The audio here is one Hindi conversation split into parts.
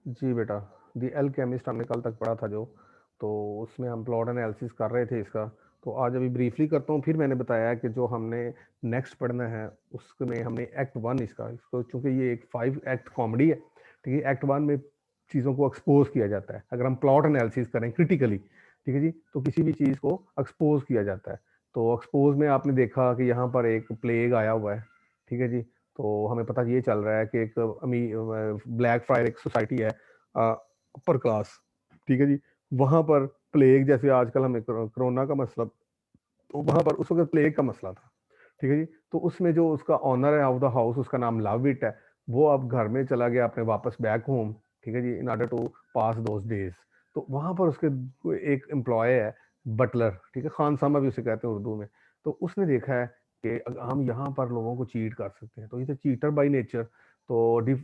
जी बेटा, दी एल्केमिस्ट हमने कल तक पढ़ा था जो, तो उसमें हम प्लॉट एनालिसिस कर रहे थे इसका। तो आज अभी ब्रीफली करता हूँ, फिर मैंने बताया कि जो हमने नेक्स्ट पढ़ना है उसमें हमने एक्ट 1 इसको, चूँकि ये एक 5 एक्ट कॉमेडी है, ठीक है? एक्ट 1 में चीज़ों को एक्सपोज़ किया जाता है। अगर हम प्लॉट एनालिसिस करें क्रिटिकली, ठीक है जी? तो किसी भी चीज़ को एक्सपोज़ किया जाता है। तो एक्सपोज़ में आपने देखा कि यहाँ पर एक प्लेग आया हुआ है, ठीक है जी? तो हमें पता ये चल रहा है कि एक ब्लैक फ्राइडे एक सोसाइटी है, अपर क्लास, ठीक है जी? वहाँ पर प्लेग जैसे आजकल हमें कोरोना का मसला, तो वहाँ पर उस वक़्त प्लेग का मसला था, ठीक है जी? तो उसमें जो उसका ओनर है ऑफ द हाउस, उसका नाम लविट है, वो अब घर में चला गया अपने वापस बैक होम, ठीक है जी? In order to pass those days. तो वहाँ पर उसके एक एम्प्लॉयी है, बटलर, ठीक है? खानसामा भी उसे कहते हैं उर्दू में। तो उसने देखा है कि हम यहाँ पर लोगों को चीट कर सकते हैं, तो is a cheater by nature. तो जो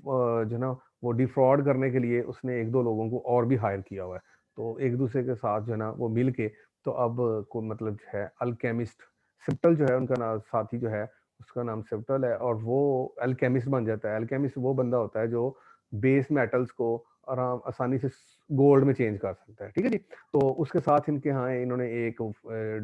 है ना, वो डिफ्रॉड करने के लिए उसने 1-2 लोगों को और भी हायर किया हुआ है। तो एक-दूसरे के साथ जो है ना, वो मिल के तो अब को मतलब जो है अल्केमिस्ट, सिप्टल जो है उनका साथी जो है, उसका नाम सिप्टल है और वो अल्केमिस्ट बन जाता है। अल्केमिस्ट वो बंदा होता है जो बेस मेटल्स को आसानी से गोल्ड में चेंज कर सकता है, ठीक है जी? तो उसके साथ इनके यहाँ इन्होंने एक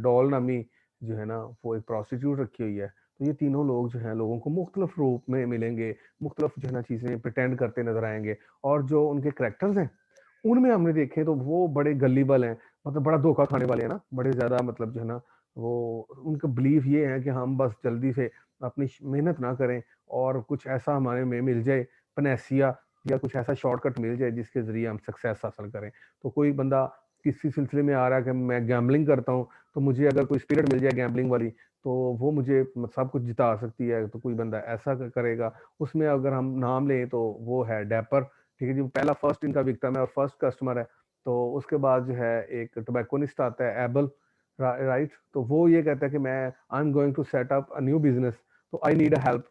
डॉल नामी जो है ना, वो एक प्रोस्टिट्यूट रखी हुई है। तो ये तीनों लोग जो हैं लोगों को मुख्तलिफ रूप में मिलेंगे, मुख्तलिफ जो है ना चीज़ें प्रिटेंड करते नज़र आएँगे, और जो उनके कैरेक्टर्स हैं, उनमें हमने देखे तो वो बड़े गलीबल हैं, मतलब बड़ा धोखा खाने वाले हैं ना, बड़े ज़्यादा मतलब जो है ना, वो उनका बिलीव ये है कि हम बस जल्दी से अपनी मेहनत ना करें और कुछ ऐसा हमारे में मिल जाए, पनेसिया या कुछ ऐसा शॉर्टकट मिल जाए जिसके ज़रिए हम सक्सेस हासिल करें। तो कोई बंदा किसी सिलसिले में आ रहा है कि मैं गैम्बलिंग करता हूँ, तो मुझे अगर कोई स्पिरिट मिल जाए गैम्बलिंग वाली, तो वो मुझे सब कुछ जिता सकती है, तो कोई बंदा ऐसा करेगा। उसमें अगर हम नाम लें तो वो है डैपर, ठीक है जी? पहला फर्स्ट इनका विक्टिम है और फर्स्ट कस्टमर है। तो उसके बाद जो है एक टोबैकोनिस्ट आता है एबल, राइट? तो वो ये कहता है कि मैं I am going to set up a new business, तो आई नीड अ हेल्प।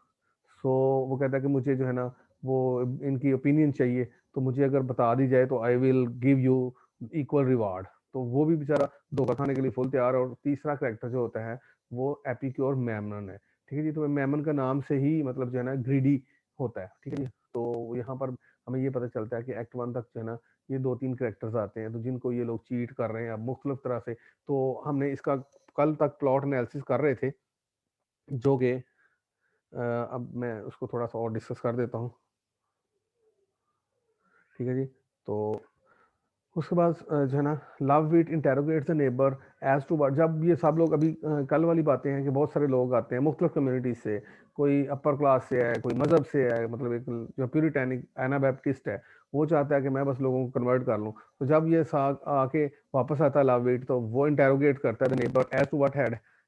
सो वो कहता है कि मुझे जो है ना, वो इनकी ओपिनियन चाहिए, तो मुझे अगर बता दी जाए तो I will give you equal reward. तो वो भी बेचारा धोखा खाने के लिए फुल तैयार है। और तीसरा करैक्टर जो होता है वो एपिक्योर मेमनन है, ठीक है जी? तो मेमन का नाम से ही मतलब जो है ना ग्रीडी होता है, ठीक है जी? तो यहाँ पर हमें ये पता चलता है कि एक्ट 1 तक जो है ना, ये 2-3 कैरेक्टर्स आते हैं, तो जिनको ये लोग चीट कर रहे हैं अब मुख्तलिफ तरह से। तो हमने इसका कल तक प्लॉट एनालिसिस कर रहे थे, जो कि अब मैं उसको थोड़ा-सा और डिस्कस कर देता हूँ, ठीक है जी? तो उसके बाद जो है ना, Lovewit interrogates the neighbour as to what. जब ये सब लोग अभी कल वाली बातें हैं कि बहुत सारे लोग आते हैं मुख्तलिफ कम्युनिटीज से, कोई अपर क्लास से है, कोई मजहब से है, मतलब एक जो प्यूरिटैनिक एनाबैप्टिस्ट है, वो चाहता है कि मैं बस लोगों को कन्वर्ट कर लूँ। तो जब ये आके वापस आता है लव इट, तो वो इंटेरोगेट करता है the neighbour as to what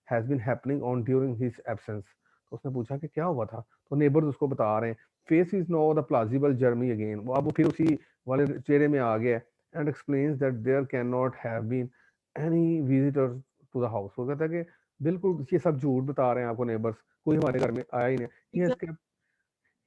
has been happening on during his absence. तो उसने पूछा कि क्या हुआ था, तो नेबर्स उसको बता रहे हैं। Face is know the plausible journey again, वो अब वो फिर उसी वाले चेहरे में आ गया and explains that there cannot have been any visitors to the house। वो कहता है कि बिल्कुल ये सब झूठ बता रहे हैं आपको नेबर्स, कोई हमारे घर में आया ही नहीं।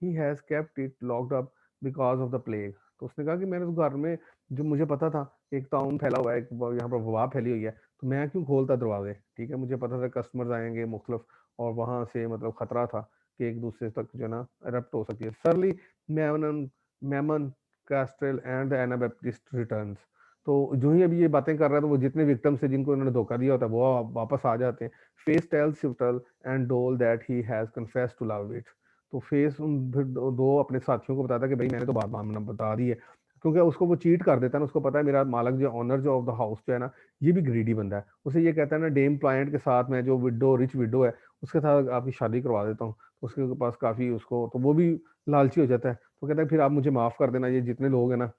He has kept it locked up because of the plague. तो उसने कहा कि मैंने तो घर में, जो मुझे पता था एक ताउन फैला हुआ है, एक यहाँ पर वबा फैली हुई है, तो मैं क्यों खोलता दरवाजे, ठीक है? मुझे पता था कस्टमर्स आएंगे मुख्तलिफ, और वहाँ से मतलब खतरा था कि एक दूसरे तक जो है ना एरप्ट हो सकती है। Surly Mammon Mammon Kastril and the Anabaptist returns. तो जो ही अभी ये बातें कर रहा है, तो वो जितने विक्टिम्स है जिनको इन्होंने धोखा दिया होता है वो वापस आ जाते हैं। Face tells Subtle and Dol that he has confessed to Lovewit. तो फेस उन फिर दो अपने साथियों को बताता है कि भाई मैंने तो बात बता दी है, क्योंकि उसको वो चीट कर देता है ना, उसको पता है मेरा मालक जो ऑनर जो ऑफ द हाउस जो है ना, ये भी ग्रीडी बंदा है। उसे ये कहता है ना, डेम क्लाइंट के साथ मैं जो विडो रिच विडो है उसके साथ आपकी शादी करवा देता हूँ, तो उसके पास काफ़ी उसको, तो वो भी लालची हो जाता है। तो कहता है फिर आप मुझे माफ़ कर देना, ये जितने लोग हैं ना,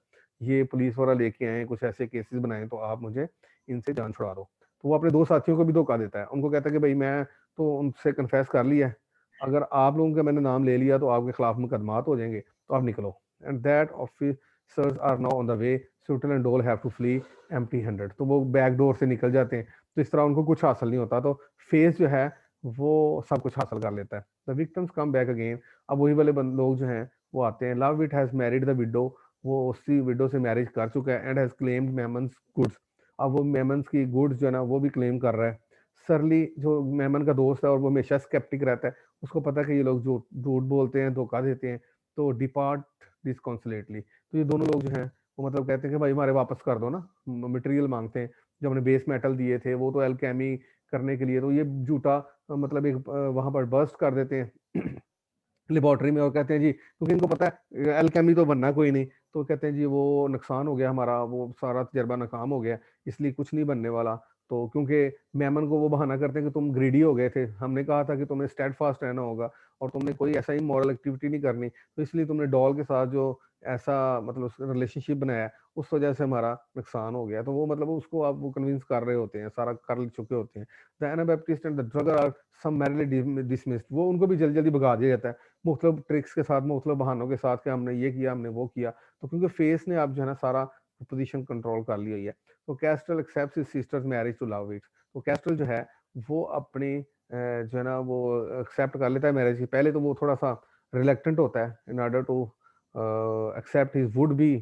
ये पुलिस वाला लेके आए हैं, कुछ ऐसे केसेस बनाए, तो आप मुझे इनसे जान छुड़ा दो। तो वो अपने दो साथियों को भी धोखा देता है, उनको कहता है कि भाई मैं तो उनसे कन्फेस कर लिया है, अगर आप लोगों का मैंने नाम ले लिया तो आपके खिलाफ मुकदमात हो जाएंगे, तो आप निकलो। And that officers are now on the way, Subtle and Dol have to flee empty handed. तो वो बैक डोर से निकल जाते हैं। तो इस तरह उनको कुछ हासिल नहीं होता, तो फेस जो है वो सब कुछ हासिल कर लेता है। The victims come back again. अब वही वाले लोग जो हैं वो आते हैं। Love it has married the widow, वो उसी विडो से मैरिज कर चुका है, and has claimed Memons goods. अब वो मेमन्स की गुड्स जो है ना वो भी क्लेम कर रहा है। सरली जो मेमन का दोस्त है और वो हमेशा स्केप्टिक रहता है, उसको पता है कि ये लोग झूठ झूठ बोलते हैं, धोखा देते हैं, तो डिपार्ट डिस्कॉन्सलेटली। तो ये दोनों लोग जो हैं वो मतलब कहते हैं कि भाई हमारे वापस कर दो ना, मटेरियल मांगते हैं। जो हमने बेस मेटल दिए थे वो तो एल्केमी करने के लिए, तो ये झूठा मतलब एक वहाँ पर बर्स्ट कर देते हैं लेबोरेटरी में, और कहते हैं जी क्योंकि इनको पता है एल्केमी तो बनना कोई नहीं, तो कहते हैं जी वो नुकसान हो गया हमारा, वो सारा तजर्बा नाकाम हो गया, इसलिए कुछ नहीं बनने वाला। तो क्योंकि मेमन को वो बहाना करते हैं कि तुम ग्रीडी हो गए थे, हमने कहा था कि तुम्हें स्टेडफास्ट रहना होगा और तुमने कोई ऐसा ही मॉरल एक्टिविटी नहीं करनी, तो इसलिए तुमने डॉल के साथ जो ऐसा मतलब रिलेशनशिप बनाया, उस वजह से हमारा नुकसान हो गया। तो वो मतलब उसको आप वो कन्विंस कर रहे होते हैं, सारा कर चुके होते हैं। The Anabaptist and the Drugger are summarily dismissed, वो उनको भी जल्दी जल्दी भगा दिया जाता है मुख्तलिफ ट्रिक्स के साथ, मुख्तलिफ बहानों के साथ कि हमने ये किया, हमने वो किया। तो क्योंकि फेस ने आप जो है ना सारा पोजीशन कंट्रोल कर ली हुई है। तो Kastril accepts his sister's marriage to Lovewit. तो कैस्ट्रल जो है वो अपनी जो है ना वो एक्सेप्ट कर लेता है मैरिज की। पहले तो वो थोड़ा सा रिलेक्टेंट होता है in order to accept his would be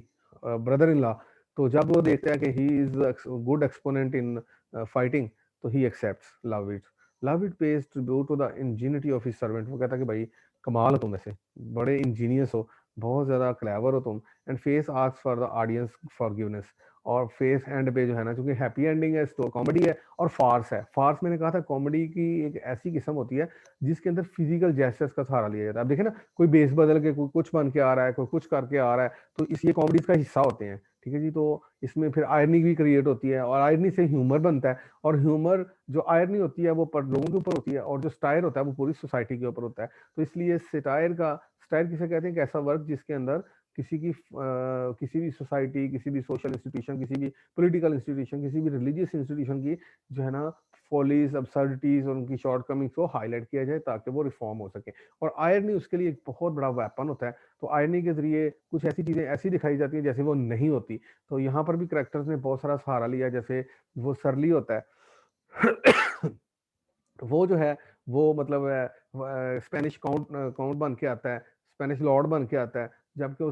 brother in law. तो जब वो देखता है कि he is good exponent in fighting, तो he accepts Lovewit. Lovewit pays tribute to the ingenuity of his servant. वो कहता है कि भाई कमाल हो तुम, ऐसे बड़े इंजीनियस हो, बहुत ज्यादा क्लेवर हो तुम। And face asks for the audience forgiveness. और फेस एंड पे जो है ना, क्योंकि हैप्पी एंडिंग है, तो कॉमेडी है और फार्स है। फार्स मैंने कहा था कॉमेडी की एक ऐसी किस्म होती है जिसके अंदर फिजिकल जेस्चर्स का सहारा लिया जाता है। अब देखे ना, कोई बेस बदल के कोई कुछ बन के आ रहा है, कोई कुछ करके आ रहा है, तो इस ये कॉमेडीज का हिस्सा होते हैं, ठीक है जी। तो इसमें फिर आयरनी भी क्रिएट होती है और आयरनी से ह्यूमर बनता है। और ह्यूमर जो आयरनी होती है वो पर लोगों के ऊपर होती है, और जो स्टायर होता है वो पूरी सोसाइटी के ऊपर होता है। तो इसलिए स्टायर किसे कहते हैं, कि ऐसा वर्क जिसके अंदर किसी भी सोसाइटी, किसी भी सोशल इंस्टीट्यूशन, किसी भी पॉलिटिकल इंस्टीट्यूशन, किसी भी रिलीजियस इंस्टीट्यूशन की जो है ना फॉलीज, अब्सर्डिटीज और उनकी शॉर्टकमिंग्स को हाईलाइट किया जाए ताकि वो रिफॉर्म हो सके। और आयरनी उसके लिए एक बहुत बड़ा वेपन होता है। तो आयरनी के जरिए कुछ ऐसी चीजें ऐसी दिखाई जाती हैं जैसे वो नहीं होती। तो यहाँ पर भी करेक्टर्स ने बहुत सारा सहारा लिया, जैसे वो सरली होता है वो जो है वो मतलब स्पेनिश काउंट बन के आता है, स्पेनिश लॉर्ड बन के आता है, जबकि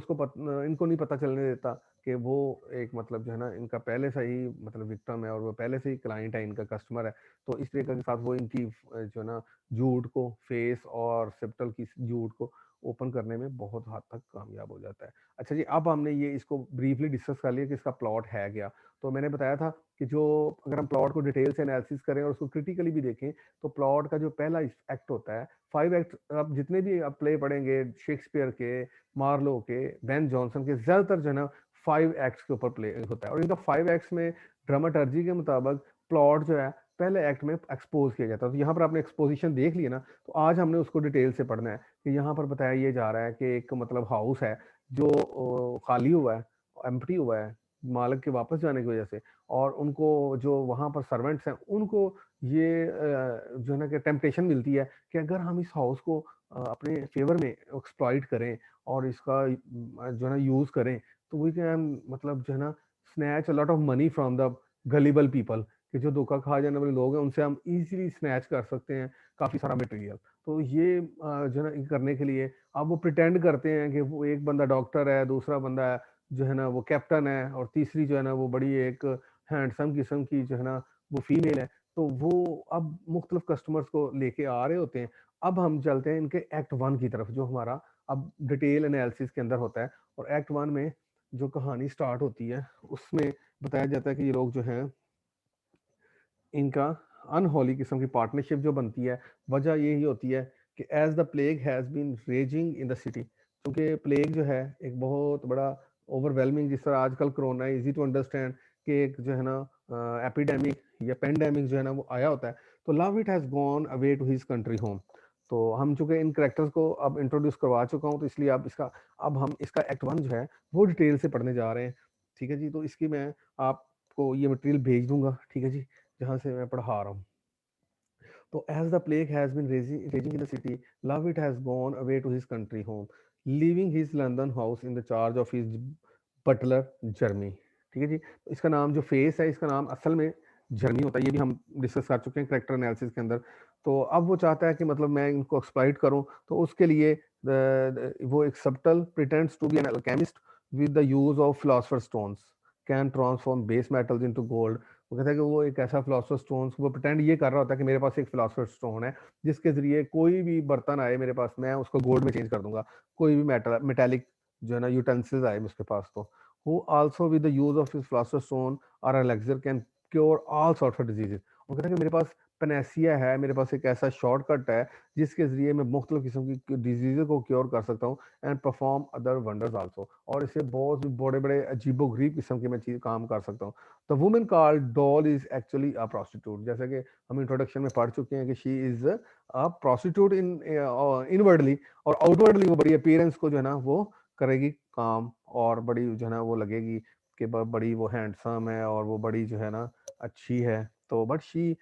इनको नहीं पता चलने देता कि वो एक मतलब जो है ना इनका पहले से ही मतलब विक्टिम है, और वो पहले से ही क्लाइंट है, इनका कस्टमर है। तो इस तरीके के साथ वो इनकी जो है ना झूठ को, फेस और सेप्टल की झूठ को ओपन करने में बहुत हद तक कामयाब हो जाता है। अच्छा जी, अब हमने ये इसको ब्रीफली डिस्कस कर लिया कि इसका प्लॉट है क्या। तो मैंने बताया था कि जो अगर हम प्लॉट को डिटेल से एनालिसिस करें और उसको क्रिटिकली भी देखें, तो प्लॉट का जो पहला एक्ट होता है, 5 एक्ट, आप जितने भी आप प्ले पढ़ेंगे शेक्सपियर के, मार्लो के, बेन जॉनसन के, ज्यादातर जो है ना 5 एक्ट्स के ऊपर प्ले होता है। और इनका 5 एक्ट्स में ड्रामाटर्जी के मुताबिक प्लॉट जो है पहले एक्ट में एक्सपोज किया जाता है। तो यहाँ पर आपने एक्सपोजिशन देख लिया ना, तो आज हमने उसको डिटेल से पढ़ना है कि यहाँ पर बताया ये जा रहा है कि एक मतलब हाउस है जो खाली हुआ है, एम्प्टी हुआ है मालिक के वापस जाने की वजह से। और उनको जो वहाँ पर सर्वेंट्स हैं उनको ये जो है ना कि टेम्पटेशन मिलती है कि अगर हम इस हाउस को अपने फेवर में एक्सप्लॉइट करें और इसका जो है ना यूज करें, तो वी कैन मतलब जो है ना snatch a lot of money from the gullible people, कि जो धोखा खा जाने वाले लोग हैं उनसे हम इजीली स्नैच कर सकते हैं काफी सारा मटेरियल। तो ये जो है ना करने के लिए अब वो प्रिटेंड करते हैं कि वो एक बंदा डॉक्टर है, दूसरा बंदा जो है ना वो कैप्टन है, और तीसरी जो है ना वो बड़ी एक हैंडसम किस्म की जो है ना वो फीमेल है। तो वो अब मुख्तलिफ कस्टमर्स को लेके आ रहे होते हैं। अब हम चलते हैं इनके एक्ट वन की तरफ, जो हमारा अब डिटेल एनालिसिस के अंदर होता है। और एक्ट वन में जो कहानी स्टार्ट होती है उसमें बताया जाता है कि ये लोग जो हैं इनका अनहोली किस्म की पार्टनरशिप जो बनती है, वजह यही होती है कि as the plague has been raging in the city. क्योंकि प्लेग जो है एक बहुत बड़ा ओवरवेलमिंग, जिस तरह आजकल कोरोना इजी टू अंडरस्टैंड कि एक जो है ना एपिडेमिक या पेंडेमिक जो है ना वो आया होता है। तो Lovewit has gone away to his country home. तो हम चूंकि इन करेक्टर्स को अब इंट्रोड्यूस करवा चुका हूँ, तो इसलिए अब हम इसका एक्ट वन जो है वो डिटेल से पढ़ने जा रहे हैं। ठीक है जी, तो इसकी मैं आपको ये मटेरियल भेज दूंगा, ठीक है जी, जहाँ से मैं पढ़ा रहा हूँ। तो as the plague has been raging in the city, Lovewit has gone away to his country home, leaving his London house in the charge of his butler Jeremy. ठीक है जी, तो इसका नाम जो फेस है, इसका नाम असल में जर्मी होता है, ये भी हम डिस्कस कर चुके हैं करेक्टर एनालिसिस के अंदर। तो अब वो चाहता है कि मतलब मैं इनको एक्सप्लॉइट करूं, तो उसके लिए वो एक Subtle pretends to be an alchemist with the use of philosopher stones can transform base metals into gold. वो कहता है कि वो एक ऐसा फिलोसफर स्टोन, वो प्रिटेंड ये कर रहा होता है कि मेरे पास एक फिलोसफर स्टोन है जिसके जरिए कोई भी बर्तन आए मेरे पास, मैं उसको गोल्ड में चेंज कर दूंगा। कोई भी मेटल मेटेलिक जो है ना यूटेंसिल्स आए उसके पास, तो who also with the use of his philosopher stone और elixir can cure all sorts of diseases. वो कहता है कि मेरे पास पेनेसिया है, मेरे पास एक ऐसा शॉर्टकट है जिसके ज़रिए मैं मुख्तलिफ किस्म की डिजीज़ को क्योर कर सकता हूँ and perform other wonders also, और इससे बहुत बड़े-बड़े अजीबो-गरीब किस्म के मैं चीज़ काम कर सकता हूँ। The woman called doll is actually a prostitute, जैसा कि हम इंट्रोडक्शन में पढ़ चुके हैं कि she is a prostitute inwardly, और आउटवर्डली वो बड़ी अपीयरेंस को जो है ना वो करेगी काम, और बड़ी जो है ना वो लगेगी कि बड़ी वो हैंडसम है और वो बड़ी जो है ना अच्छी है। तो but she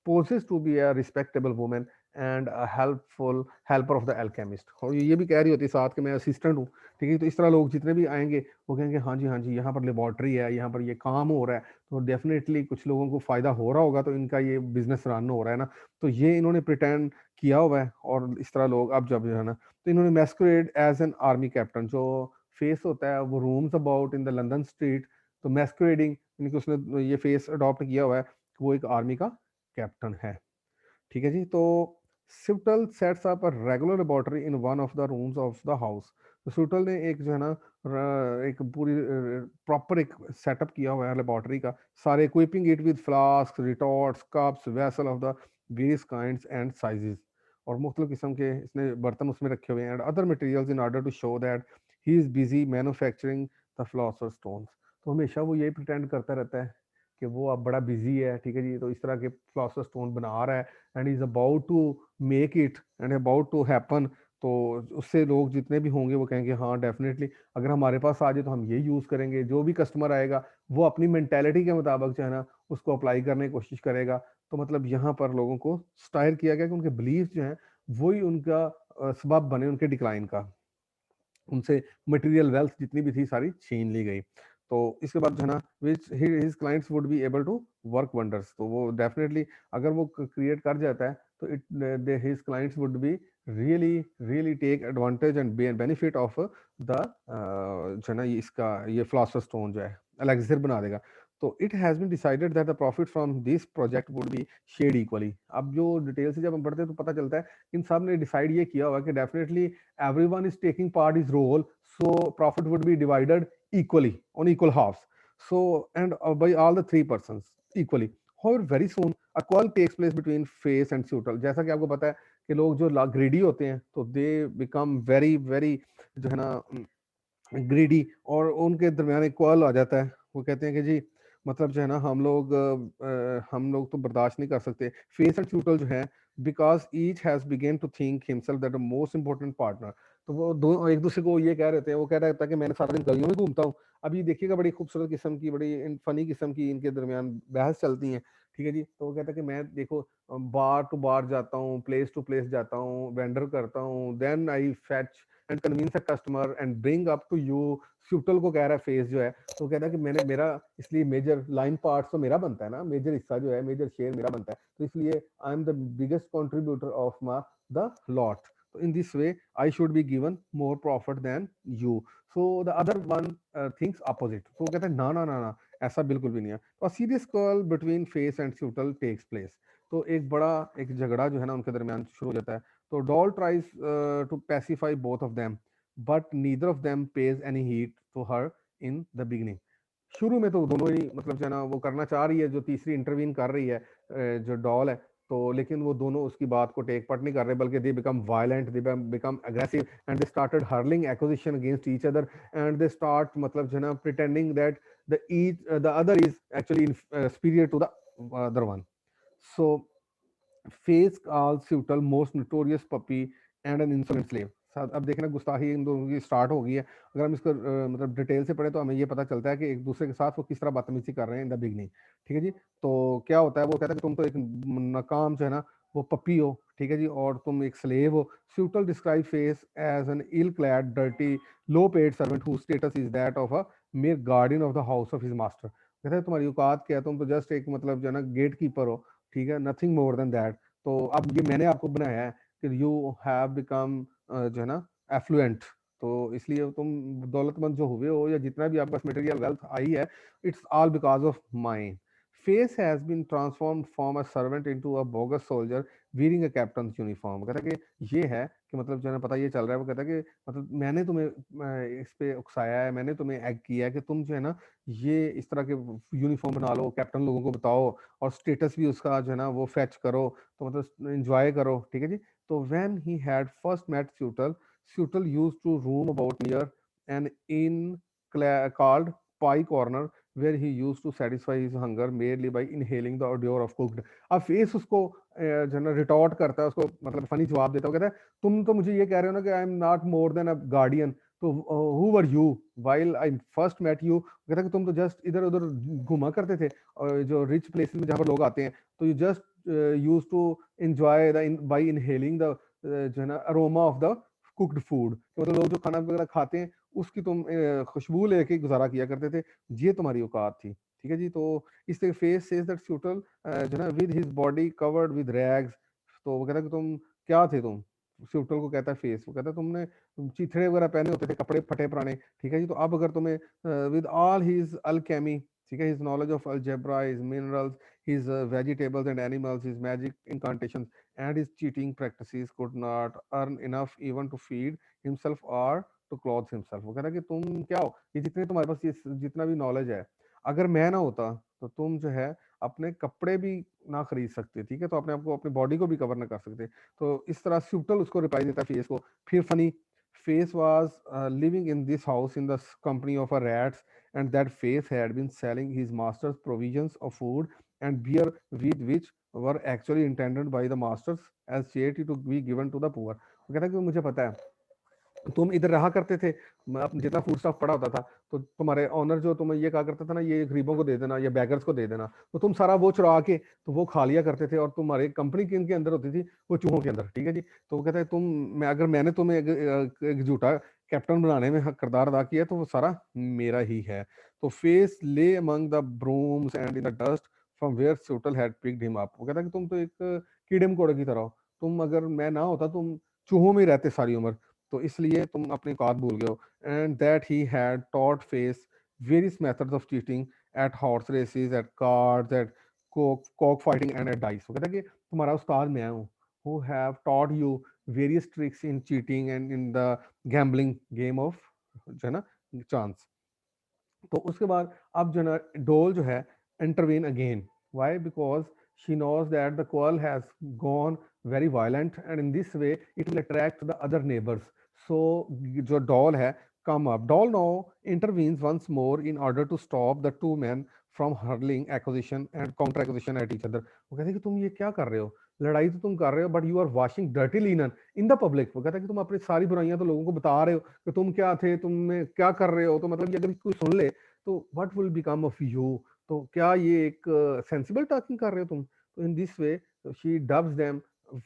poses to be a respectable woman and a helpful helper of the alchemist, और ये भी कह रही होती है साथ कि मैं असिस्टेंट हूँ, ठीक है। तो इस तरह लोग जितने भी आएंगे वो कहेंगे हाँ जी यहाँ पर लेबॉर्ट्री है, यहाँ पर ये काम हो रहा है, तो डेफिनेटली कुछ लोगों को फायदा हो रहा होगा, तो इनका ये बिजनेस रन हो रहा है ना। तो ये इन्होंने प्रिटेंड किया हुआ है, और इस तरह लोग अब जब जो है ना, तो इन्होंने मैस्कुरेड एज एन आर्मी कैप्टन, जो फेस होता है वो rooms about in the London street, तो मैस्कुरेडिंग यानी कि उसने ये फेस अडॉप्ट किया हुआ है कि वो एक आर्मी का कैप्टन है, ठीक है जी। तो Subtle sets up a regular laboratory in one of the rooms of the house. तो स्यूटल ने एक जो है ना एक पूरी प्रॉपर एक सेटअप किया हुआ है लेबोरेटरी का, सारे equipping it with flask, retorts, cups, vessel of the various kinds and sizes, और मुख्तलिफ किस्म के इसने बर्तन उसमें रखे हुए हैं, and other materials in order to show that he is busy manufacturing the philosopher stones. तो हमेशा वो यही प्रिटेंड करता रहता है कि वो अब बड़ा बिजी है, ठीक है जी, तो इस तरह के फिलोसोफर स्टोन बना रहा है and is about to make it and about to happen. तो उससे लोग जितने भी होंगे वो कहेंगे हाँ डेफिनेटली अगर हमारे पास आ जाए तो हम ये यूज़ करेंगे। जो भी कस्टमर आएगा वो अपनी मेंटेलिटी के मुताबिक जो है ना उसको अप्लाई करने की कोशिश करेगा। तो मतलब यहाँ पर लोगों को स्टाइल किया गया कि उनके बिलीफ जो हैं वही उनका सबब बने उनके डिक्लाइन का, उनसे मटेरियल वेल्थ जितनी भी थी सारी छीन ली गई। तो इसके बाद जो है ना which his clients would be able to work wonders, तो वो डेफिनेटली अगर वो क्रिएट कर जाता है तो it his clients would be really really take advantage and benefit of the जो है ना इसका ये फिलोसोफर स्टोन जो है एलेक्सिर बना देगा। तो it has been decided that the profit from this project would be shared equally. अब जो डिटेल से जब हम पढ़ते हैं तो पता चलता है इन सब ने डिसाइड ये किया हुआ कि definitely everyone is taking part his role, so profit would be divided equally on equal halves, so and by all the three persons equally। however very soon a quarrel takes place between face and suital। जैसा कि आपको पता है कि लोग जो ग्रीडी होते हैं तो दे बिकम वेरी वेरी जो है ना ग्रीडी, और उनके दरमियान एक क्वाल आ जाता है। वो कहते हैं कि जी मतलब जो है ना हम लोग तो बर्दाश्त नहीं कर सकते। फेस एंड ट्यूटल जो है because each has begun to think himself that the most important partner. तो वो दो एक दूसरे को ये कह रहे थे, वो कह रहा था कि मैंने सारा दिन गलियों में घूमता हूँ। अब ये देखिएगा बड़ी खूबसूरत किस्म की बड़ी फनी किस्म की इनके दरमियान बहस चलती है, ठीक है जी। तो वो कहता है कि मैं देखो बार टू बार जाता हूँ, प्लेस टू प्लेस जाता हूँ, वेंडर करता हूँ, then I fetch and convince a customer and bring up to you. Subtle को कह रहा है फेस जो है, तो कहता है कि मैंने मेरा इसलिए मेजर लाइन पार्ट्स तो मेरा बनता है ना, मेजर हिस्सा जो है मेजर शेयर मेरा बनता है, तो इसलिए I am the biggest contributor of my the lot. तो in this way I should be given more profit than you. So the other one thinks opposite. तो वो कहता है ना ना ना ना, ऐसा बिल्कुल भी नहीं है। तो serious quarrel between Face and Subtle takes place. तो एक बड़ा एक झगड़ा जो है ना उनके दरमियान शुरू हो जाता है। तो doll tries to pacify both of them, but neither of them pays any heed to her in the beginning। शुरू में तो दोनों ही मतलब जो है ना वो करना चाह रही है, जो तीसरी इंटरवीन कर रही है जो डॉल है, तो लेकिन वो दोनों उसकी बात को टेक पट नहीं कर रहे, बल्कि they become violent, they become aggressive and they started hurling accusation against each other and they start मतलब जो है ना pretending that the other is actually superior to the other one। So Face called Subtle most notorious puppy and an insolent slave. अब देखना गुस्ताखी इन दोनों की स्टार्ट हो गई है। अगर हम इसको मतलब डिटेल से पढ़े तो हमें ये पता चलता है कि एक दूसरे के साथ वो किस तरह बदतमीजी कर रहे हैं इन द बिगनिंग, ठीक है जी। तो क्या होता है, वो कहता है कि तुम तो एक नाकाम जो है ना वो पप्पी हो, ठीक है जी, और तुम एक स्लेव हो। Subtle describe Face as an ill clad dirty low paid servant who status is that of a mere guardian of the house of his master. कहता है तुम्हारी औकात क्या है, तुम तो जस्ट एक मतलब जो है ना गेट कीपर हो, ठीक है, नथिंग मोर देन दैट। तो अब ये मैंने आपको बनाया है कि यू हैव बिकम जो है ना एफ्लुएंट, तो इसलिए तुम दौलतमंद जो हुए हो या जितना भी आपके पास मटेरियल वेल्थ आई है, it's all because of my Face has been transformed from a servant into a bogus soldier wearing a captain uniform. कहता है कि ये है कि मतलब जो है ना पता ये चल रहा है, वो कहता है कि मतलब मैंने तुम्हें इस पे उकसाया है, मैंने तुम्हें एग किया है कि तुम जो है ना ये इस तरह के यूनिफॉर्म बना लो, कैप्टन लोगों को बताओ और स्टेटस भी उसका जो है ना वो फेच करो, तो मतलब एंजॉय करो, ठीक है जी। तो when he had first met Subtle, Subtle used to roam about near an inn called Pie Corner where he used to satisfy his hunger merely by inhaling the odor of cooked। अब फेस उसको जो है ना रिटॉर्ट करता है, उसको मतलब फनी जवाब देता है, कहता है तुम तो मुझे ये कह रहे हो ना कि I am not more than a guardian, तो who were you while I first met you. कहता है कि तुम तो जस्ट इधर उधर घुमा करते थे और जो रिच प्लेसेस में जहाँ पर लोग आते हैं, तो you just use to enjoy the by inhaling the जो है ना aroma of the cooked food, मतलब लोग जो खाना वगैरह खाते हैं उसकी तुम खुशबू लेके गुजारा किया करते थे, ये तुम्हारी औकात थी, ठीक है जी। तो इस तरह फेस सेज दैट स्यूटल जो है with his body covered with rags, तो वो कहता है कि तुम क्या थे तुम, स्यूटल को कहता है फेस, वो कहता है तुमने चिथड़े वगैरह पहने होते थे, कपड़े फटे पुराने, ठीक है जी। तो अब अगर तुम्हें विद ऑल हिज अल्केमी, ठीक है, his knowledge of algebra, his minerals, his vegetables and animals, his magic incantations and his cheating practices could not earn enough even to feed himself or to clothe himself। वो कह रहा है कि तुम क्या हो, ये जितने तुम्हारे पास ये जितना भी नॉलेज है, अगर मैं ना होता तो तुम जो है अपने कपड़े भी ना खरीद सकते, ठीक है, तो अपने आप को अपनी बॉडी को भी कवर ना कर सकते। तो इस तरह स्यूटल उसको रिप्लाई देता है फेस को। फिर funny, face was living in this house in the company of a rats, and that face had been selling his master's provisions of food and beer with which were actually intended by the masters as charity to be given to the poor। वो कहता है कि मुझे पता है तुम इधर रहा करते थे, जितना फूड स्टॉक पड़ा होता था तो तुम्हारे ऑनर जो तुम्हें ये कहा करता था ना ये गरीबों को दे देना या बैगर्स को दे देना, तो तुम सारा वो चुरा के तो वो खा लिया करते थे, और तुम्हारे कंपनी किन के अंदर होती थी, वो चूहों के अंदर, ठीक है जी। तो वो कहता है तुम, मैं अगर मैंने तुम्हें एक झूठा कैप्टन बनाने में किरदार अदा किया तो वो सारा मेरा ही है। तो Face lay among the brooms and in the dust from where Subtle had picked him up. वो कहता है कि तुम तो एक कीड़े मकोड़े की तरह हो, तुम अगर मैं ना होता तुम चूहों में ही रहते सारी उम्र, तो इसलिए तुम अपनी औकात भूल गए हो। And that he had taught Face various methods of cheating at horse races, at cards, at cock fighting and at dice. वो कहता है कि तुम्हारा उस्ताद मैं हूँ, who have taught you various tricks in cheating and in the gambling game of जो है ना चांस। तो उसके बाद अब जो है ना डोल जो है intervene again, why, because she knows that the quarrel has gone very violent and in this way it will attract the other neighbours. So जो डॉल है come up, Dol now intervenes once more in order to stop the two man from hurling accusation and counter accusation at each other. वो कहते हैं कि तुम ये क्या कर रहे हो, लड़ाई तो तुम कर रहे हो but you are washing dirty linen in the public. वो कहता है कि तुम अपनी सारी बुराइयां तो लोगों को बता रहे हो कि तुम क्या थे, तुम क्या कर रहे हो, तो मतलब ये अगर कोई सुन ले तो what will become of you, तो क्या ये एक सेंसिबल टॉकिंग कर रहे हो तुम। तो in this way she dubs them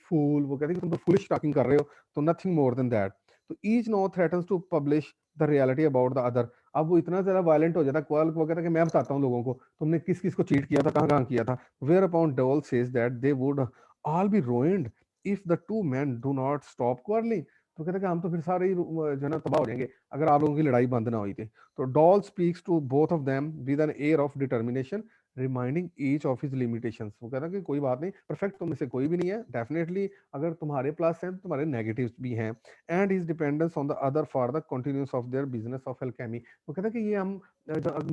fool. वो कहते हैं कि तुम तो फुलिश टॉकिंग कर रहे हो, तो नथिंग मोर देन दैट। तो each no threatens to publish the reality about the other. अब वो इतना ज्यादा वायलेंट हो जाता है, क्वाल वो कहता है कि मैं बताता हूँ लोगों को तुमने किस किस को चीट किया था, कहाँ कहाँ किया था। वेयर अपॉन डोल says that they would all B ruined if the two men do not stop quarreling। तो कहते हैं कि हम तो फिर सारे ही जो है ना तबाह हो जाएंगे अगर आप लोगों की लड़ाई बंद ना हुई थी। तो Dol speaks to both of them with an air of determination reminding each of his limitations. वो कहता है कि कोई बात नहीं, परफेक्ट तुम में से कोई भी नहीं है, डेफिनेटली अगर तुम्हारे प्लस हैं तो तुम्हारे नेगेटिव्स भी हैं। And his dependence on the other for the continuous of their business of alchemy. वो कहता है कि ये हम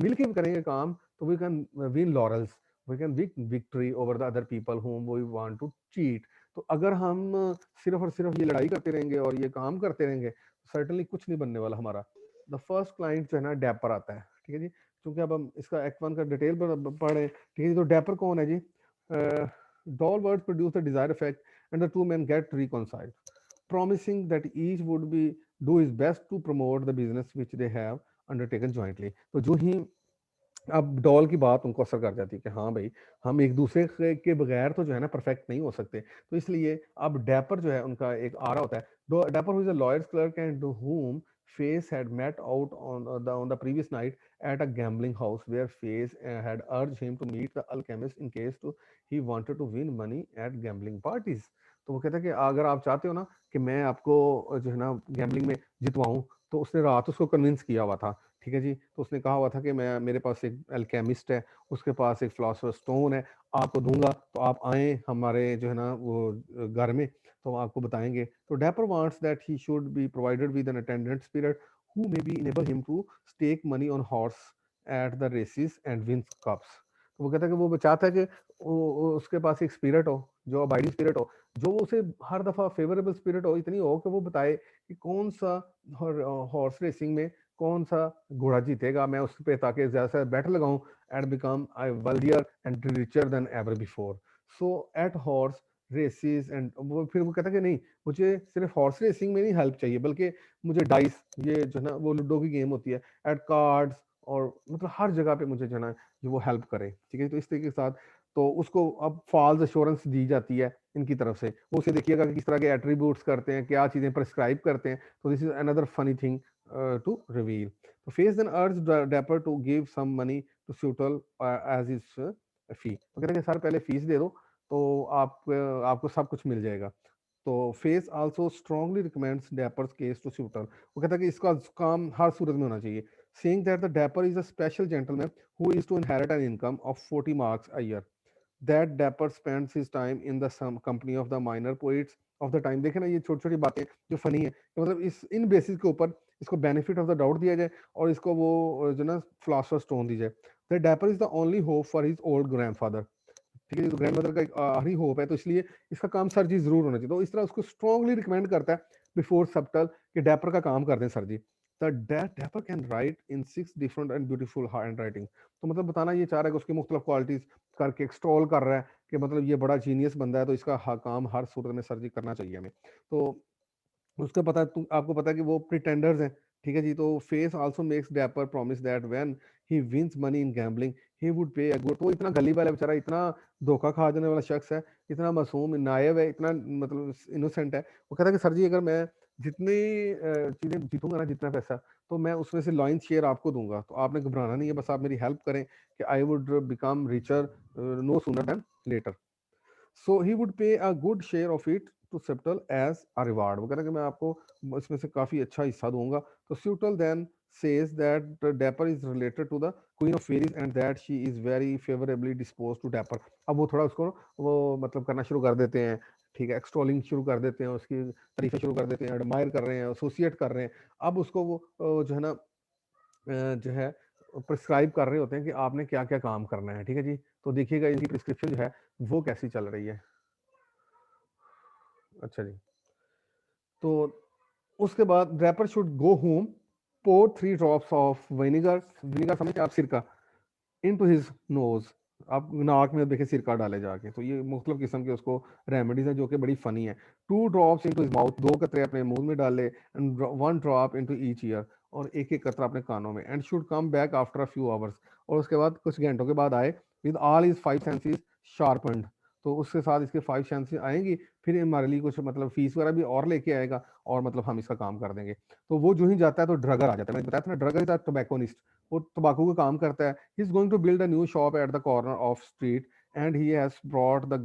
मिल के करेंगे काम तो we can win laurels, we can win victory over the other people whom we want to cheat। तो अगर हम सिर्फ और सिर्फ ये लड़ाई करते रहेंगे और ये काम करते रहेंगे तो सर्टनली कुछ नहीं बनने वाला हमारा। द फर्स्ट क्लाइंट जो है ना डैपर आता है, ठीक है जी। क्योंकि अब हम इसका एक्ट वन का डिटेल पढ़े, ठीक है जी। तो डैपर कौन है जी, Dol word produce the desire effect and the two man get reconciled promising that each would be do his best to promote the business which they have undertaken jointly। तो जो ही अब डॉल की बात उनको असर कर जाती है कि हाँ भाई हम एक दूसरे के बगैर तो जो है ना परफेक्ट नहीं हो सकते, तो इसलिए अब डैपर जो है उनका एक आ रहा होता है। Dapper who is a lawyers clerk and whom face had met out on the previous night at a gambling house where face had urged him to meet the alchemist in case to he wanted to win money at gambling parties। तो वो कहता है कि अगर आप चाहते हो ना कि मैं आपको जो है ना गैम्बलिंग में जितवाऊं, तो उसने रात उसको कन्विंस किया हुआ था ठीक है जी। तो उसने कहा हुआ था कि मैं मेरे पास एक अल्केमिस्ट है, उसके पास एक फिलॉसफर स्टोन है, आपको दूँगा तो आप आएँ हमारे जो है ना वो घर में, तो हम आपको बताएँगे। तो Dapper wants that he should be provided with an attendant spirit who may be enable him to stake money on horse at the races and win cups. तो वो कहता है कि वो चाहता है कि उसके पास एक स्पिरिट हो, जो अबाइडिंग स्पिरिट हो, जो उसे हर दफ़ा फेवरेबल स्पिरिट हो, इतनी हो कि वो बताए कि कौन-सा हॉर्स रेसिंग में कौन-सा घोड़ा जीतेगा, मैं उस पे ताकि ज़्यादा से ज़्यादा बेट लगाऊँ and become wealthier and richer than ever before. So at horse races and वो फिर वो कहता है कि नहीं, मुझे सिर्फ हॉर्स रेसिंग में नहीं हेल्प चाहिए, बल्कि मुझे डाइस, ये जो है ना वो लूडो की गेम होती है, एट कार्ड्स, और मतलब हर जगह पे मुझे जो है ना जो वो हेल्प करे, ठीक है? तो इस तरीके के साथ तो उसको अब फॉल्स एश्योरेंस दी जाती है इनकी तरफ से। वो उसे देखिएगा कि किस तरह के एट्रीब्यूट्स करते हैं, क्या चीज़ें प्रिस्क्राइब करते हैं। तो this is another funny thing to reveal. So Face then urged Dapper to give some money to Suital as his fee. तो कहते हैं कि सर पहले फीस दे दो तो आपको सब कुछ मिल जाएगा। तो Face also strongly recommends Dapper's case to Subtle. वो कहता है कि इसका काम हर सूरत में होना चाहिए। Saying that the Dapper is a special gentleman who is to inherit an income of 40 marks a year. That Dapper spends his time in the some company of the minor poets of the time. देखे ना, ये छोटी छोटी बातें जो फनी है कि मतलब इस इन बेसिस के ऊपर इसको बेनिफिट ऑफ द डाउट दिया जाए और इसको वो जो ना फिलोसोफर स्टोन दी जाए। The Dapper is the only hope for his old grandfather. ठीक है, तो ग्रैंडमदर का एक आखिरी होप है, तो इसलिए इसका काम सर जी जरूर होना चाहिए। तो इस तरह उसको स्ट्रांगली रिकमेंड करता है बिफोर सबटल कि डैपर का काम कर दें sir ji. The Dapper can write in 6 different and beautiful handwriting. तो मतलब बताना ये चाह रहा है कि उसकी मुख्तलिफ क्वालिटीज करके एक्सटॉल कर रहा है कि मतलब ये बड़ा जीनियस बंदा है, तो इसका काम हर सूरत में सर जी करना चाहिए हमें। तो उसका पता है, तुम आपको पता है कि वो प्रिटेंडर्स हैं, ठीक है जी। तो Face also makes Dapper promise that when he wins money in gambling he would pay a good. तो इतना गली वाला बेचारा, इतना धोखा खा जाने वाला शख्स है, इतना मासूम नायब है, इतना मतलब इनोसेंट है। वो कहता है कि सर जी अगर मैं जितनी चीज़ें जीतूंगा ना, जितना पैसा, तो मैं उसमें से लॉइन शेयर आपको दूंगा, तो आपने घबराना नहीं है, बस आप मेरी हेल्प करें कि I would become richer no sooner than later. So he would pay a good share of it to Subtle as a reward. वो कहता है कि मैं आपको इसमें से काफी अच्छा हिस्सा दूंगा। तो स्यूटल then says that the Dapper is related to the Queen of Fairies and that she is very favorably disposed to Dapper। अब वो थोड़ा उसको वो मतलब करना शुरू कर देते हैं, ठीक है, एक्सटॉलिंग शुरू कर देते हैं, उसकी तारीफें शुरू कर देते हैं, एडमायर कर रहे हैं, एसोसिएट कर रहे हैं। अब उसको वो जो है ना जो है प्रिस्क्राइब कर रहे होते हैं कि आपने क्या क्या काम करना है, ठीक है जी। तो देखिएगा इनकी प्रिस्क्रिप्शन जो है वो कैसी चल रही है। अच्छा जी। तो उसके बाद rapper should go home, pour 3 drops of vinegar, vinegar समझते हैं आप, सिरका, इनटू हिज नोज। आप नाक में देखिए सिरका डाले जाके। तो ये मुख्तलिफ किस्म के उसको रेमेडीज हैं जो कि बड़ी फनी है। 2 ड्रॉप्स इनटू हिज माउथ, 2 कतरे अपने मुंह में डाले, and 1 drop into each year, और एक एक कतरा अपने कानों में। And should come back after a few hours, और उसके बाद कुछ घंटों के बाद आए, with all his 5 senses sharpened. तो उसके साथ इसके 5 सेंसेस आएंगी, फिर हमारे लिए कुछ मतलब फीस वगैरह भी और लेके आएगा, और मतलब हम इसका काम कर देंगे। तो वो जो ही जाता है तो ड्रगर आ जाता है। मैंने बताया था ना, ड्रगर इज अ टोबैकोनिस्ट, वो तंबाकू का काम करता है। He is going to build a new shop at the corner of street and he has brought the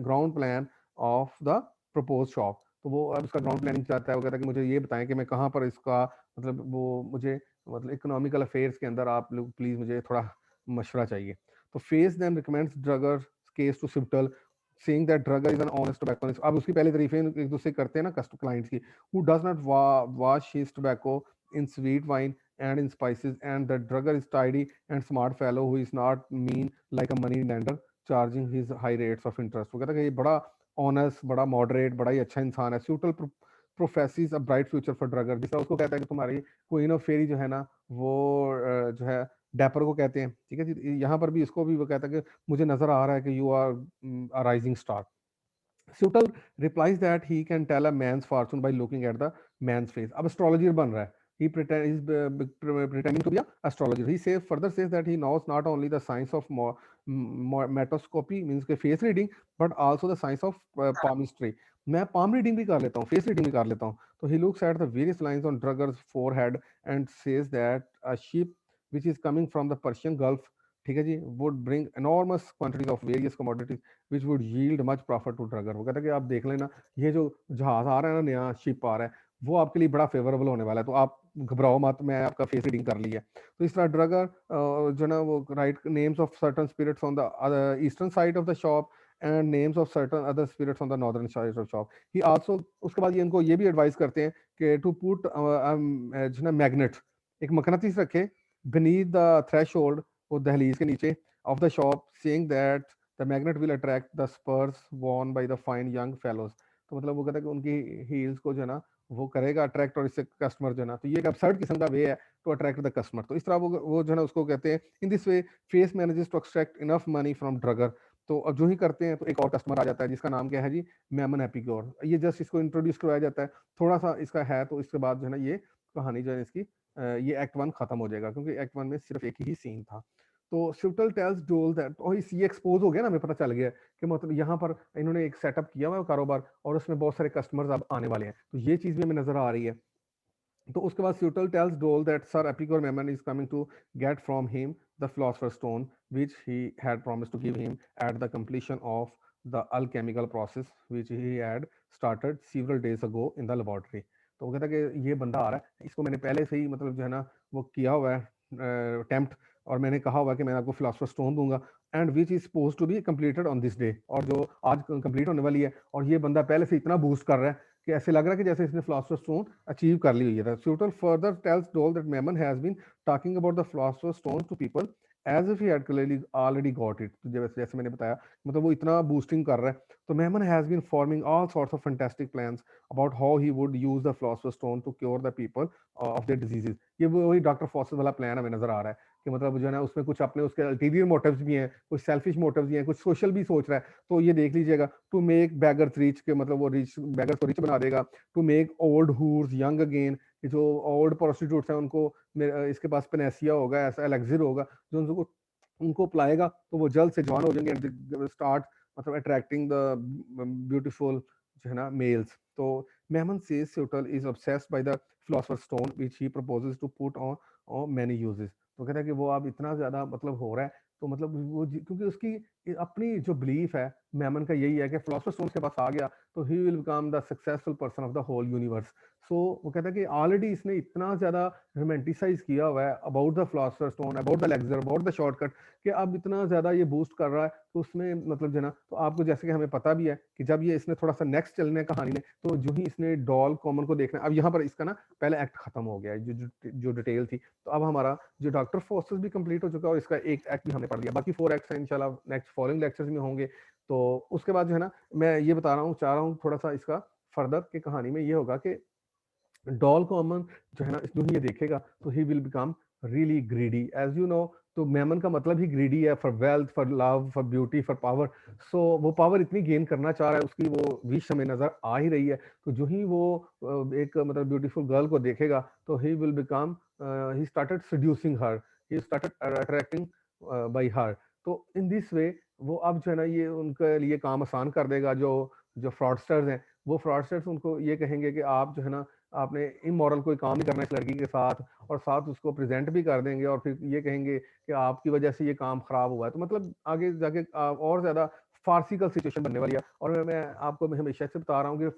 ground plan of the propose shop. तो वो अब इसका ग्राउंड प्लानिंग चाहता है। वो कहता है कि मुझे ये बताएं कि मैं कहाँ पर इसका मतलब वो मुझे मतलब इकोनॉमिकल अफेयर्स के अंदर आप लोग प्लीज मुझे थोड़ा मशवरा चाहिए। तो Face then recommends Drugger case to Subtle, saying that Drugger is an honest tobacconist. अब उसकी पहले तारीफें एक दूसरे करते हैं ना कस्टमर क्लाइंट्स की। Who does not wash his tobacco in sweet wine and in spices, and the drugger is tidy and smart fellow who is not mean like a money lender charging his high rates of interest। वो कहता है कि ये बड़ा ऑनेस्ट, बड़ा मॉडरेट, बड़ा ही अच्छा इंसान है। Subtle prophesies a bright future for Drugger. जिसका उसको कहता है कि तुम्हारी क्वीन ऑफ फेरी जो है ना वो जो है डैपर को कहते हैं, ठीक है जी। यहाँ पर भी इसको भी वो कहता है कि मुझे नजर आ रहा है कि you are a rising star. Sutal replies that he can tell a man's fortune by looking at the man's face. अब astrologer बन रहा है। He's pretending to be a astrologer. He says further says that he knows not only the science of metoscopy means के face reading, but also the science of palmistry. मैं palm reading भी कर लेता हूँ, face reading भी कर लेता हूँ। तो he looks at the various lines on Drugger's forehead and says that a ship which is coming from the Persian Gulf, ठीक है जी, would bring enormous quantities of various commodities which would yield much profit to Drugger. वो कहता है कि आप देख लेना, ये जो जहाज आ रहा है ना, नया शिप आ रहा है, वो आपके लिए बड़ा फेवरेबल होने वाला है। तो आप घबराओ मत, मैं आपका फेस रीडिंग कर ली है। तो इस तरह ड्रगर जो है ना वो write names of certain spirits on the eastern side of the shop and names of certain other spirits on the northern side of shop. He also उसके बाद ये इनको ये भी एडवाइस करते हैं कि टू पुट जो है ना मैग्नेट, एक मकनातीस रखें beneath the threshold, वो दहलीज के नीचे of the shop, saying that the magnet will attract the spurs worn by the fine young fellows। तो मतलब वो कहता है कि उनकी हील्स को जो है ना वो करेगा अट्रैक्ट, और इससे कस्टमर जो है ना, तो ये एक absurd किस्म का वे है टू अट्रैक्ट द कस्टमर। तो इस तरह वो जो है ना उसको कहते हैं in this way Face manages to extract enough money from Drugger. तो अब जो ही करते हैं तो एक और कस्टमर आ जाता है जिसका नाम क्या है जी, मेमन एपिक्योर। ये जस्ट इसको इंट्रोड्यूस करवाया जाता है, थोड़ा सा इसका है, तो इसके बाद जो है ना ये कहानी जो है इसकी ये एक्ट 1 खत्म हो जाएगा, क्योंकि एक्ट 1 में सिर्फ एक ही सीन था। तो शिवटल टेल्स डोल दैट, और इस ये एक्सपोज हो गया ना, हमें पता चल गया कि मतलब यहाँ पर इन्होंने एक सेटअप किया हुआ है कारोबार, और उसमें बहुत सारे कस्टमर्स अब आने वाले हैं, तो ये चीज़ भी हमें नज़र आ रही है। तो उसके बाद Suital tells Dole that Sir Epicure Memnon is coming to get from him the Philosopher's Stone, which he had promised to give him at the completion of the alchemical process, which he had started several days ago in the laboratory। तो वो कहता है कि ये बंदा आ रहा है, इसको मैंने पहले से ही मतलब जो है ना वो किया हुआ है अटेम्प्ट, और मैंने कहा हुआ है कि मैं आपको फिलोसफर स्टोन दूंगा, and which is suppose to be completed on this day, और जो आज कंप्लीट होने वाली है। और ये बंदा पहले से इतना बूस्ट कर रहा है कि ऐसे लग रहा है कि जैसे इसने फिलोसफर स्टोन अचीव कर ली हुई है। Suital further tells Dole that Memon has been talking about the philosopher's stone to people as if he had clearly already got it। तो जैसे जैसे मैंने बताया, मतलब वो इतना बूस्टिंग कर रहा है। तो Memon has been forming all sorts of fantastic plans about how he would use the philosopher's stone to cure the people of their diseases। ये वही डॉक्टर फॉसेस वाला प्लान हमें नजर आ रहा है कि मतलब जो है ना उसमें कुछ अपने उसके अल्टीरियर मोटिव्स भी हैं, कुछ सेल्फिश मोटिव्स भी हैं, कुछ सोशल भी सोच रहा है। तो ये देख लीजिएगा, टू मेक बैगर्स रिच, के मतलब वो रिच बैगर्स को रिच बना देगा। To make old whores young again, कि जो ओल्ड प्रोस्टिट्यूट्स हैं उनको इसके पास पेनेसिया होगा, ऐसा एलेक्सिर होगा जो उनको उनको पिलाएगा, तो वो जल्द से जवान हो जाएंगे एंड स्टार्ट मतलब अट्रैक्टिंग द ब्यूटीफुल जो है ना मेल्स। तो Memon says Suital is obsessed by the philosopher's stone which he proposes to put on many uses। तो कहता है कि वो अब इतना ज्यादा मतलब हो रहा है, तो मतलब वो क्योंकि उसकी अपनी जो बिलीफ है मेमन का यही है कि फिलोसफर स्टोन के पास आ गया तो he will become the successful person of the whole universe. So वो कहता है कि ऑलरेडी इसने इतना ज्यादा रोमांटिसाइज किया हुआ है about the philosopher stone, about the lecture, about the shortcut, कि अब इतना ज्यादा ये बूस्ट कर रहा है। तो उसमें मतलब जो है ना, तो आपको जैसे कि हमें पता भी है कि जब ये इसने थोड़ा सा नेक्स्ट चलने कहानी में, तो जो ही इसने डॉल कॉमन को देखना, अब यहाँ पर इसका ना पहले एक्ट खत्म हो गया है, जो डिटेल थी। तो अब हमारा जो डॉक्टर फोर्सेस भी कंप्लीट हो चुका है, और इसका एक एक्ट भी हमने पढ़ लिया, बाकी 4 एक्ट्स हैं इंशाल्लाह नेक्स्ट फॉलोइंग लेक्चर्स में होंगे। तो उसके बाद जो है ना मैं ये बता रहा हूँ, चाह रहा हूँ थोड़ा सा इसका फर्दर की कहानी में ये होगा कि डॉल कॉमन जो है ना जो ही ये देखेगा तो he will become really greedy, as you know. तो मेमन का मतलब ही ग्रीडी है, for wealth, for love, for beauty, for power. So वो पावर इतनी गेन करना चाह रहा है, उसकी वो विश हमें नजर आ ही रही है। तो जो ही वो एक मतलब ब्यूटीफुल गर्ल को देखेगा तो he will become he started seducing her, he started attracting by her. तो इन दिस वे वो अब जो है ना ये उनके लिए काम आसान कर देगा। जो जो फ्रॉडस्टर्स हैं, वो फ्रॉडस्टर्स उनको ये कहेंगे कि आप जो है ना आपने इमोरल कोई काम नहीं करना इस लड़की के साथ, और साथ उसको प्रेजेंट भी कर देंगे, और फिर ये कहेंगे कि आपकी वजह से ये काम खराब हुआ है। तो मतलब आगे जाके और ज्यादा फार्सिकल सिचुएशन बनने वाली है। और मैं आपको हमेशा से बता रहा हूँ कि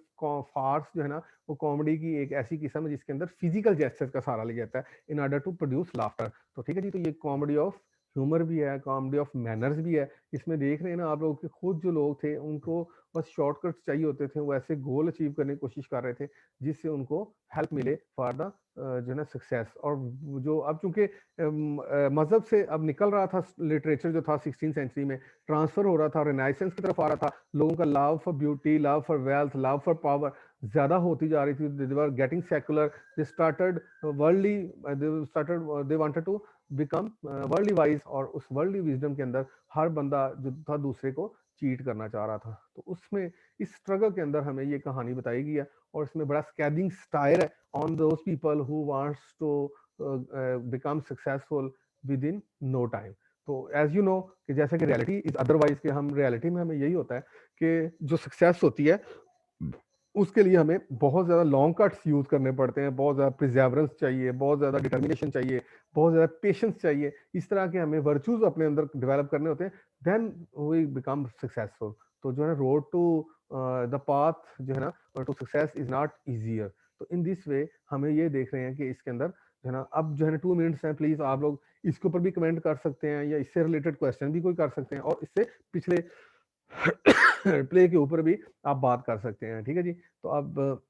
फार्स जो है ना वो कॉमेडी की एक ऐसी किस्म है जिसके अंदर फिजिकल जेस्चर का सहारा लिया जाता है in order to produce laughter. तो ठीक है जी, तो ये कॉमेडी ऑफ ह्यूमर भी है, कॉमेडी ऑफ मैनर्स भी है। इसमें देख रहे हैं ना आप लोग कि खुद जो लोग थे उनको बस शॉर्टकट्स चाहिए होते थे, वो ऐसे गोल अचीव करने की कोशिश कर रहे थे जिससे उनको हेल्प मिले फॉर द जो है ना सक्सेस। और जो अब चूंकि मजहब से अब निकल रहा था, लिटरेचर जो था 16th सेंचुरी में ट्रांसफर हो रहा था, रेनाइसेंस की तरफ आ रहा था, लोगों का love for beauty, love for wealth, love for power ज्यादा होती जा रही थी। They were getting secular, they started worldly, they wanted to become worldly wise, और उस वर्ल्डली विजडम के अंदर हर बंदा जो था दूसरे को चीट करना चाह रहा था। तो उसमें इस स्ट्रगल के अंदर हमें ये कहानी बताई गई है, और इसमें बड़ा स्कैदिंग स्टायर है on those people who wants to become successful within no time. तो एज यू नो कि जैसे कि रियलिटी इज अदरवाइज, कि हम रियलिटी में हमें यही होता है कि जो सक्सेस होती है उसके लिए हमें बहुत ज़्यादा लॉन्ग कट्स यूज़ करने पड़ते हैं, बहुत ज़्यादा प्रिजर्वेंस चाहिए, बहुत ज़्यादा डिटर्मिनेशन चाहिए, बहुत ज़्यादा पेशेंस चाहिए। इस तरह के हमें वर्चूज़ अपने अंदर डेवलप करने होते हैं, देन वी बिकम सक्सेसफुल। तो जो है ना रोड टू द पाथ जो है ना to success is not easier. तो इन दिस वे हमें ये देख रहे हैं कि इसके अंदर जो है ना, अब जो है ना 2 मिनट्स हैं, प्लीज आप लोग इसके ऊपर भी कमेंट कर सकते हैं या इससे रिलेटेड क्वेश्चन भी कोई कर सकते हैं और इससे पिछले प्ले के ऊपर भी आप बात कर सकते हैं, ठीक है जी। तो अब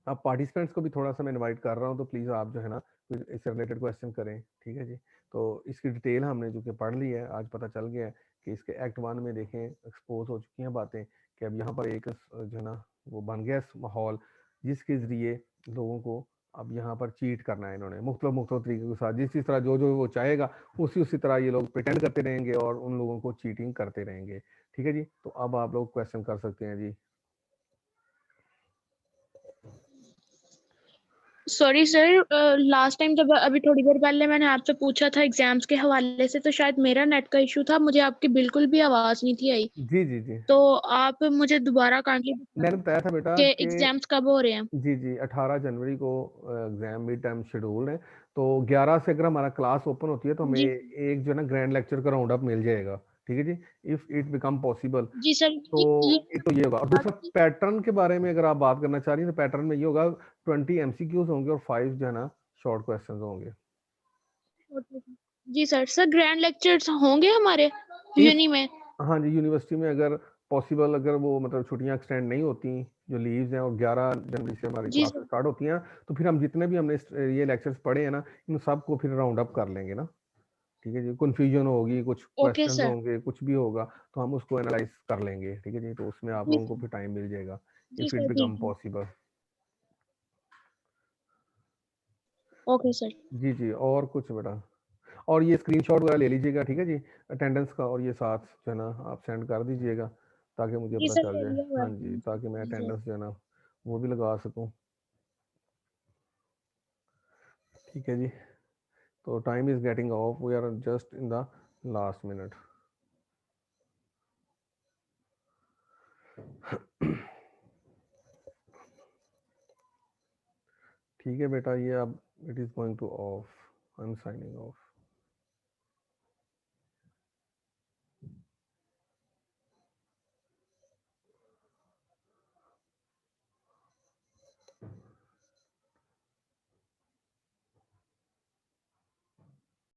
पार्टिसिपेंट्स को भी थोड़ा सा मैं इनवाइट कर रहा हूँ, तो प्लीज़ आप जो है ना कुछ इससे रिलेटेड क्वेश्चन करें, ठीक है जी। तो इसकी डिटेल हमने जो कि पढ़ ली है, आज पता चल गया है कि इसके एक्ट 1 में देखें एक्सपोज हो चुकी हैं बातें कि अब यहाँ पर एक जो है ना वो बन गया माहौल जिसके ज़रिए लोगों को अब यहाँ पर चीट करना है इन्होंने मुख्तलिफ तरीके के साथ, जिस तरह जो जो वो चाहेगा उसी तरह ये लोग प्रिटेंड करते रहेंगे और उन लोगों को चीटिंग करते रहेंगे, ठीक है जी। तो अब आप लोग क्वेश्चन कर सकते हैं जी। सॉरी सर, लास्ट टाइम जब अभी थोड़ी देर पहले मैंने आपसे पूछा था एग्जाम्स के हवाले से, तो शायद मेरा नेट का इशू था, मुझे आपकी बिल्कुल भी आवाज नहीं थी आई। जी जी जी, तो आप मुझे दोबारा काइंडली मैंने बताया था बेटा कि कि एग्जाम्स कब हो रहे हैं। जी जी 18 जनवरी को एग्जाम मिड टर्म शेड्यूल है। तो 11 से अगर हमारा क्लास ओपन होती है तो हमें जी एक जो है ना ग्रैंड लेक्चर का राउंड अप मिल जाएगा, ठीक है जी, इफ इट बिकम पॉसिबल। जी सर, तो ये एक तो ये होगा और दूसरा पैटर्न के बारे में अगर आप बात करना चाह रही हैं तो पैटर्न में ये होगा 20 एमसीक्यूज होंगे और 5 जो है ना शॉर्ट क्वेश्चन होंगे। जी सर, सर ग्रैंड लेक्चर्स होंगे हमारे इफ यूनी में। हाँ जी, यूनिवर्सिटी में अगर पॉसिबल, अगर वो मतलब छुट्टियां एक्सटेंड नहीं होती, जो लीव्स हैं, और 11 जनवरी से हमारी जी क्लासेस सर। स्टार्ट होती हैं, तो फिर हम जितने भी हमने ये लेक्चर्स पढ़े हैं ना, इन सबको फिर राउंड अप कर लेंगे ना, ठीक है जी। कन्फ्यूजन होगी, कुछ ओके क्वेश्चंस सर। होंगे, कुछ भी होगा, तो हम उसको एनालाइज कर लेंगे, ठीक है जी। तो उसमें आप जी लोगों को सर। फिर टाइम मिल जाएगा जी इफ इट सर, बिकम जी। पॉसिबल। Okay sir. जी जी, और कुछ बेटा, और ये स्क्रीनशॉट वगैरह ले लीजिएगा, ठीक है जी, अटेंडेंस का, और ये साथ जो है ना आप सेंड कर दीजिएगा ताकि मुझे जी पता सर, चल ले जाए। लिया हुआ हाँ जी, है। ताकि मैं जी सर। अटेंडेंस जो है ना वो भी लगा सकूँ, ठीक है जी। तो time is getting off, we are just in the last minute. ठीक है बेटा, ये अब it is going to off, I am signing of.